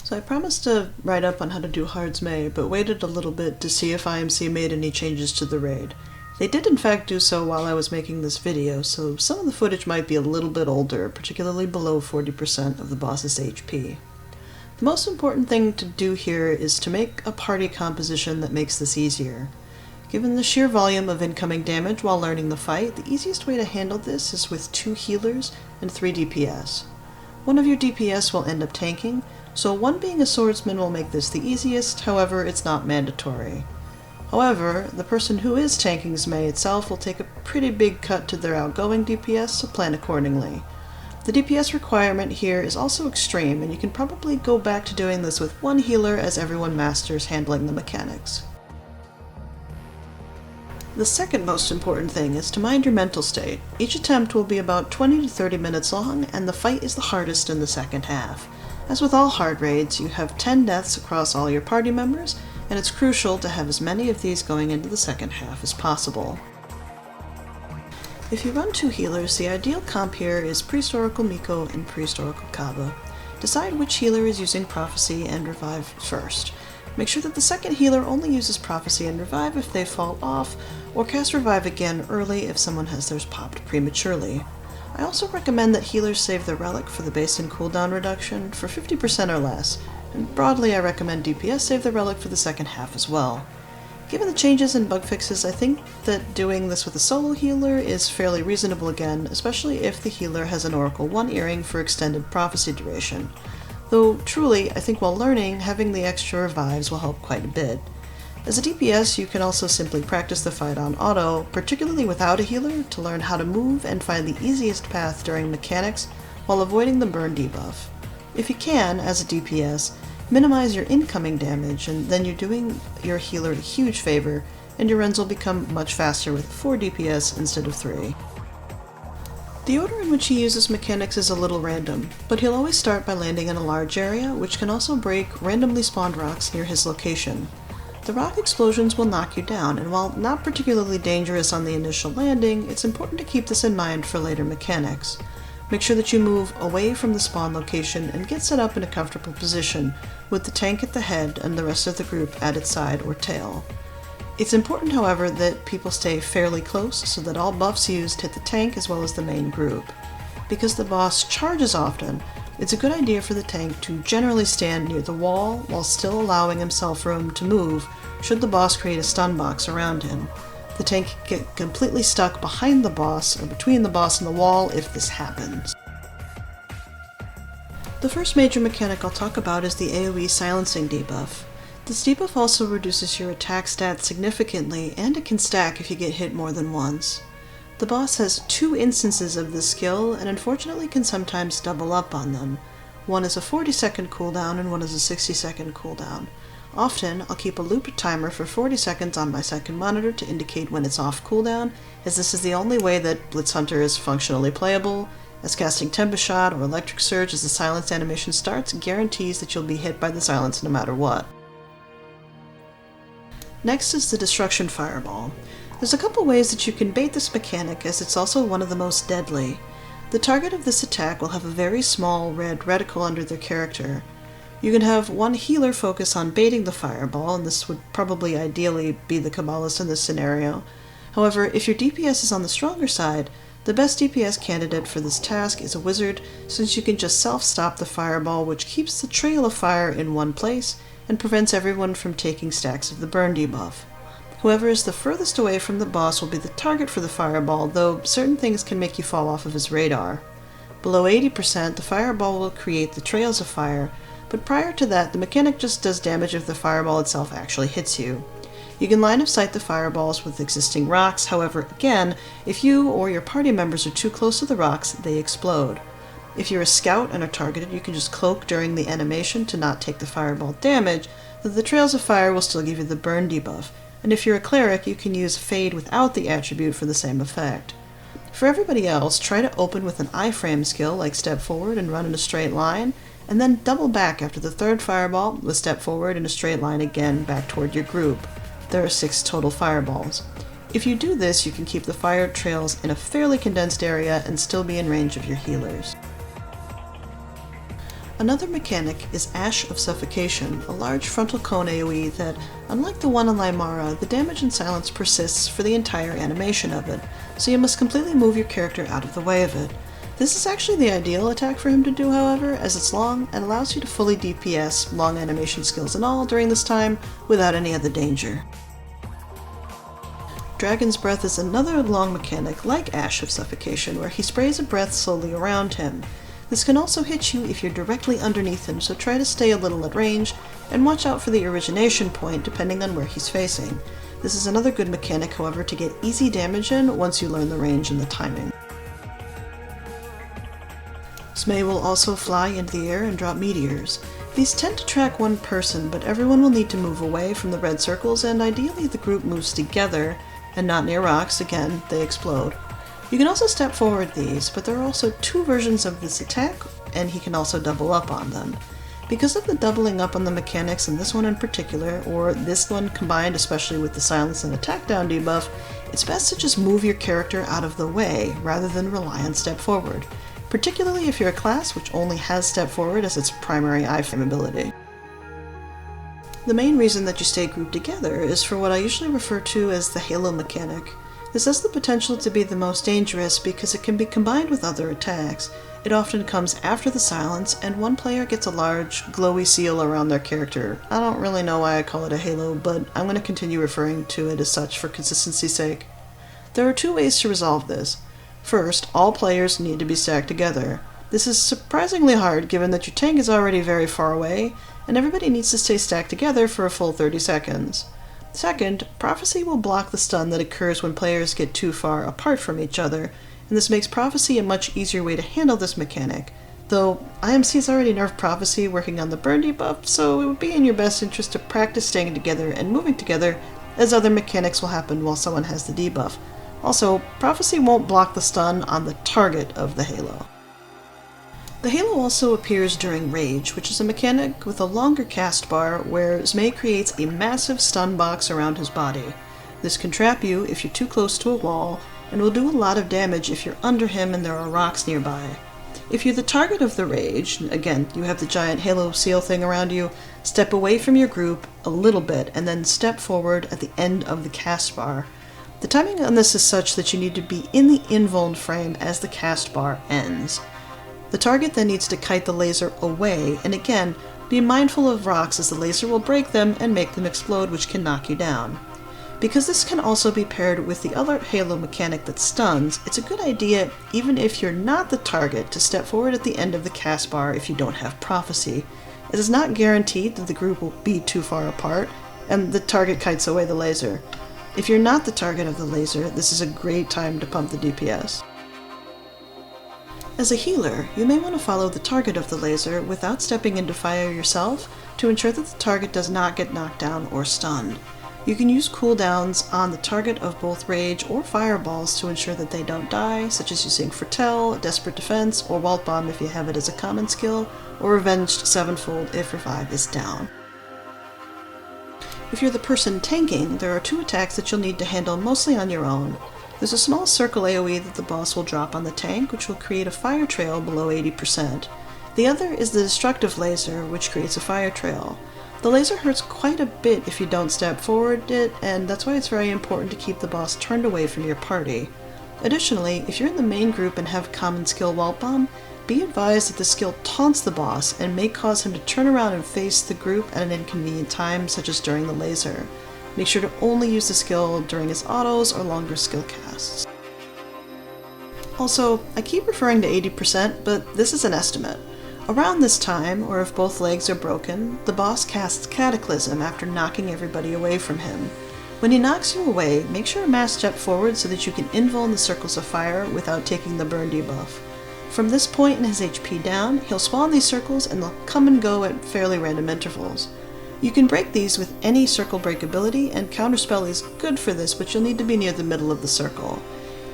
So I promised to write up on how to do hard Zmei, but waited a little bit to see if IMC made any changes to the raid. They did in fact do so while I was making this video, so some of the footage might be a little bit older, particularly below 40% of the boss's HP. The most important thing to do here is to make a party composition that makes this easier. Given the sheer volume of incoming damage while learning the fight, the easiest way to handle this is with 2 healers and 3 DPS. One of your DPS will end up tanking, so one being a swordsman will make this the easiest, however it's not mandatory. However, the person who is tanking Zmei itself will take a pretty big cut to their outgoing DPS, so plan accordingly. The DPS requirement here is also extreme, and you can probably go back to doing this with 1 healer as everyone masters handling the mechanics. The second most important thing is to mind your mental state. Each attempt will be about 20 to 30 minutes long, and the fight is the hardest in the second half. As with all hard raids, you have 10 deaths across all your party members, and it's crucial to have as many of these going into the second half as possible. If you run 2 healers, the ideal comp here is Prehistorical Miko and Prehistorical Kaba. Decide which healer is using Prophecy and Revive first. Make sure that the second healer only uses Prophecy and Revive if they fall off, or cast Revive again early if someone has theirs popped prematurely. I also recommend that healers save their relic for the base and cooldown reduction for 50% or less, and broadly I recommend DPS save the relic for the second half as well. Given the changes and bug fixes, I think that doing this with a solo healer is fairly reasonable again, especially if the healer has an Oracle 1 earring for extended prophecy duration. Though truly, I think while learning, having the extra revives will help quite a bit. As a DPS, you can also simply practice the fight on auto, particularly without a healer, to learn how to move and find the easiest path during mechanics while avoiding the burn debuff. If you can, as a DPS, minimize your incoming damage, and then you're doing your healer a huge favor, and your runs will become much faster with 4 DPS instead of 3. The order in which he uses mechanics is a little random, but he'll always start by landing in a large area, which can also break randomly spawned rocks near his location. The rock explosions will knock you down, and while not particularly dangerous on the initial landing, it's important to keep this in mind for later mechanics. Make sure that you move away from the spawn location and get set up in a comfortable position, with the tank at the head and the rest of the group at its side or tail. It's important, however, that people stay fairly close so that all buffs used hit the tank as well as the main group. Because the boss charges often, it's a good idea for the tank to generally stand near the wall while still allowing himself room to move should the boss create a stun box around him. The tank can get completely stuck behind the boss or between the boss and the wall if this happens. The first major mechanic I'll talk about is the AoE silencing debuff. This debuff also reduces your attack stats significantly, and it can stack if you get hit more than once. The boss has 2 instances of this skill, and unfortunately can sometimes double up on them. One is a 40-second cooldown and one is a 60-second cooldown. Often, I'll keep a loop timer for 40 seconds on my second monitor to indicate when it's off cooldown, as this is the only way that Blitz Hunter is functionally playable, as casting Tempest Shot or Electric Surge as the silence animation starts guarantees that you'll be hit by the silence no matter what. Next is the Destruction Fireball. There's a couple ways that you can bait this mechanic, as it's also one of the most deadly. The target of this attack will have a very small red reticle under their character. You can have one healer focus on baiting the fireball, and this would probably ideally be the Kabbalist in this scenario. However, if your DPS is on the stronger side, the best DPS candidate for this task is a wizard, since you can just self-stop the fireball, which keeps the trail of fire in one place and prevents everyone from taking stacks of the burn debuff. Whoever is the furthest away from the boss will be the target for the fireball, though certain things can make you fall off of his radar. Below 80%, the fireball will create the trails of fire, but prior to that, the mechanic just does damage if the fireball itself actually hits you. You can line of sight the fireballs with existing rocks, however, again, if you or your party members are too close to the rocks, they explode. If you're a scout and are targeted, you can just cloak during the animation to not take the fireball damage, though the trails of fire will still give you the burn debuff, and if you're a cleric, you can use Fade without the attribute for the same effect. For everybody else, try to open with an iframe skill like step forward and run in a straight line, and then double back after the third fireball with step forward in a straight line again back toward your group. There are 6 total fireballs. If you do this, you can keep the fire trails in a fairly condensed area and still be in range of your healers. Another mechanic is Ash of Suffocation, a large frontal cone AoE that, unlike the one on Lymara, the damage and silence persists for the entire animation of it, so you must completely move your character out of the way of it. This is actually the ideal attack for him to do, however, as it's long and allows you to fully DPS, long animation skills and all, during this time without any other danger. Dragon's Breath is another long mechanic like Ash of Suffocation, where he sprays a breath slowly around him. This can also hit you if you're directly underneath him, so try to stay a little at range, and watch out for the origination point depending on where he's facing. This is another good mechanic, however, to get easy damage in once you learn the range and the timing. Zmei will also fly into the air and drop meteors. These tend to track one person, but everyone will need to move away from the red circles, and ideally the group moves together, and not near rocks. Again, they explode. You can also step forward these, but there are also two versions of this attack, and he can also double up on them. Because of the doubling up on the mechanics in this one in particular, or this one combined especially with the silence and attack down debuff, it's best to just move your character out of the way rather than rely on step forward, particularly if you're a class which only has step forward as its primary iframe ability. The main reason that you stay grouped together is for what I usually refer to as the halo mechanic. This has the potential to be the most dangerous because it can be combined with other attacks. It often comes after the silence, and one player gets a large, glowy seal around their character. I don't really know why I call it a halo, but I'm going to continue referring to it as such for consistency's sake. There are two ways to resolve this. First, all players need to be stacked together. This is surprisingly hard given that your tank is already very far away, and everybody needs to stay stacked together for a full 30 seconds. Second, Prophecy will block the stun that occurs when players get too far apart from each other, and this makes Prophecy a much easier way to handle this mechanic, though IMC's already nerfed Prophecy working on the burn debuff, so it would be in your best interest to practice staying together and moving together, as other mechanics will happen while someone has the debuff. Also, Prophecy won't block the stun on the target of the halo. The halo also appears during Rage, which is a mechanic with a longer cast bar where Zmei creates a massive stun box around his body. This can trap you if you're too close to a wall, and will do a lot of damage if you're under him and there are rocks nearby. If you're the target of the Rage, again, you have the giant halo seal thing around you, step away from your group a little bit and then step forward at the end of the cast bar. The timing on this is such that you need to be in the invuln frame as the cast bar ends. The target then needs to kite the laser away, and again, be mindful of rocks as the laser will break them and make them explode, which can knock you down. Because this can also be paired with the other halo mechanic that stuns, it's a good idea, even if you're not the target, to step forward at the end of the cast bar if you don't have Prophecy. It is not guaranteed that the group will be too far apart, and the target kites away the laser. If you're not the target of the laser, this is a great time to pump the DPS. As a healer, you may want to follow the target of the laser without stepping into fire yourself to ensure that the target does not get knocked down or stunned. You can use cooldowns on the target of both Rage or Fireballs to ensure that they don't die, such as using Foretell, Desperate Defense, or Walt Bomb if you have it as a common skill, or Revenged Sevenfold if Revive is down. If you're the person tanking, there are two attacks that you'll need to handle mostly on your own. There's a small circle AoE that the boss will drop on the tank, which will create a fire trail below 80%. The other is the destructive laser, which creates a fire trail. The laser hurts quite a bit if you don't step forward it, and that's why it's very important to keep the boss turned away from your party. Additionally, if you're in the main group and have common skill Walt Bomb, be advised that the skill taunts the boss and may cause him to turn around and face the group at an inconvenient time, such as during the laser. Make sure to only use the skill during his autos or longer skill casts. Also, I keep referring to 80%, but this is an estimate. Around this time, or if both legs are broken, the boss casts Cataclysm after knocking everybody away from him. When he knocks you away, make sure to mass step forward so that you can invuln the circles of fire without taking the burn debuff. From this point in his HP down, he'll spawn these circles and they'll come and go at fairly random intervals. You can break these with any circle break ability, and Counterspell is good for this, but you'll need to be near the middle of the circle.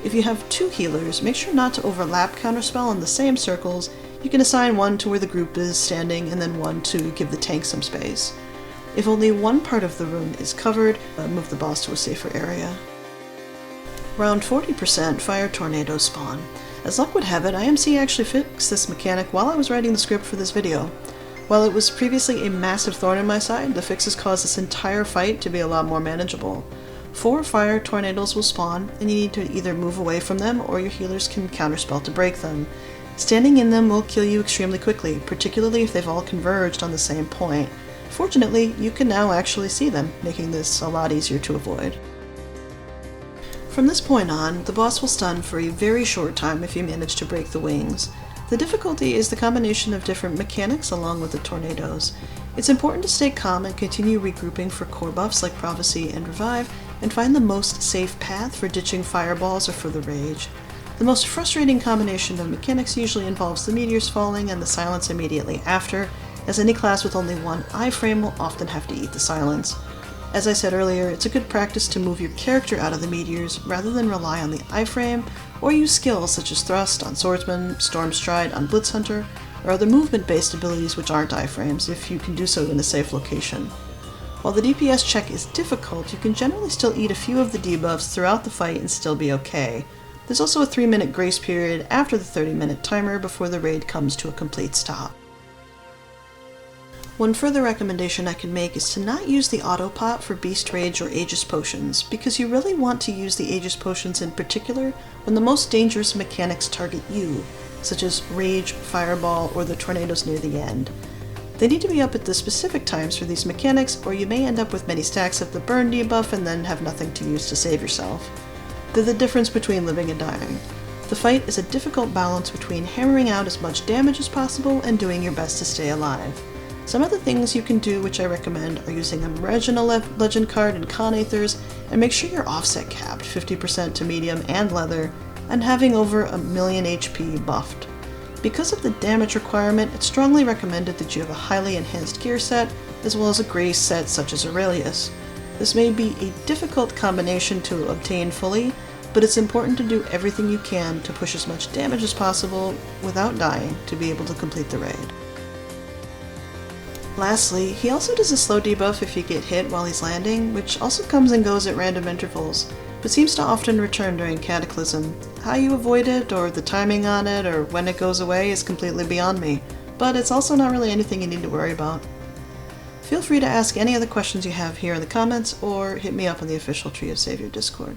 If you have two healers, make sure not to overlap Counterspell on the same circles. You can assign one to where the group is standing and then one to give the tank some space. If only one part of the room is covered, move the boss to a safer area. Around 40% fire tornadoes spawn. As luck would have it, IMC actually fixed this mechanic while I was writing the script for this video. While it was previously a massive thorn in my side, the fixes caused this entire fight to be a lot more manageable. 4 fire tornadoes will spawn, and you need to either move away from them or your healers can counterspell to break them. Standing in them will kill you extremely quickly, particularly if they've all converged on the same point. Fortunately, you can now actually see them, making this a lot easier to avoid. From this point on, the boss will stun for a very short time if you manage to break the wings. The difficulty is the combination of different mechanics along with the tornadoes. It's important to stay calm and continue regrouping for core buffs like Prophecy and Revive, and find the most safe path for ditching fireballs or for the rage. The most frustrating combination of mechanics usually involves the meteors falling and the silence immediately after, as any class with only one iframe will often have to eat the silence. As I said earlier, it's a good practice to move your character out of the meteors rather than rely on the iframe, or use skills such as Thrust on Swordsman, Storm Stride on Blitz Hunter, or other movement-based abilities which aren't iframes if you can do so in a safe location. While the DPS check is difficult, you can generally still eat a few of the debuffs throughout the fight and still be okay. There's also a 3-minute grace period after the 30-minute timer before the raid comes to a complete stop. One further recommendation I can make is to not use the auto pot for Beast Rage or Aegis Potions, because you really want to use the Aegis Potions in particular when the most dangerous mechanics target you, such as Rage, Fireball, or the tornadoes near the end. They need to be up at the specific times for these mechanics, or you may end up with many stacks of the burn debuff and then have nothing to use to save yourself. They're the difference between living and dying. The fight is a difficult balance between hammering out as much damage as possible and doing your best to stay alive. Some other things you can do which I recommend are using a Regina Legend card in Con Aethers, and make sure you're offset capped 50% to medium and leather, and having over 1,000,000 HP buffed. Because of the damage requirement, it's strongly recommended that you have a highly enhanced gear set, as well as a grace set such as Aurelius. This may be a difficult combination to obtain fully, but it's important to do everything you can to push as much damage as possible without dying to be able to complete the raid. Lastly, he also does a slow debuff if you get hit while he's landing, which also comes and goes at random intervals, but seems to often return during Cataclysm. How you avoid it, or the timing on it, or when it goes away is completely beyond me, but it's also not really anything you need to worry about. Feel free to ask any other questions you have here in the comments, or hit me up on the official Tree of Savior Discord.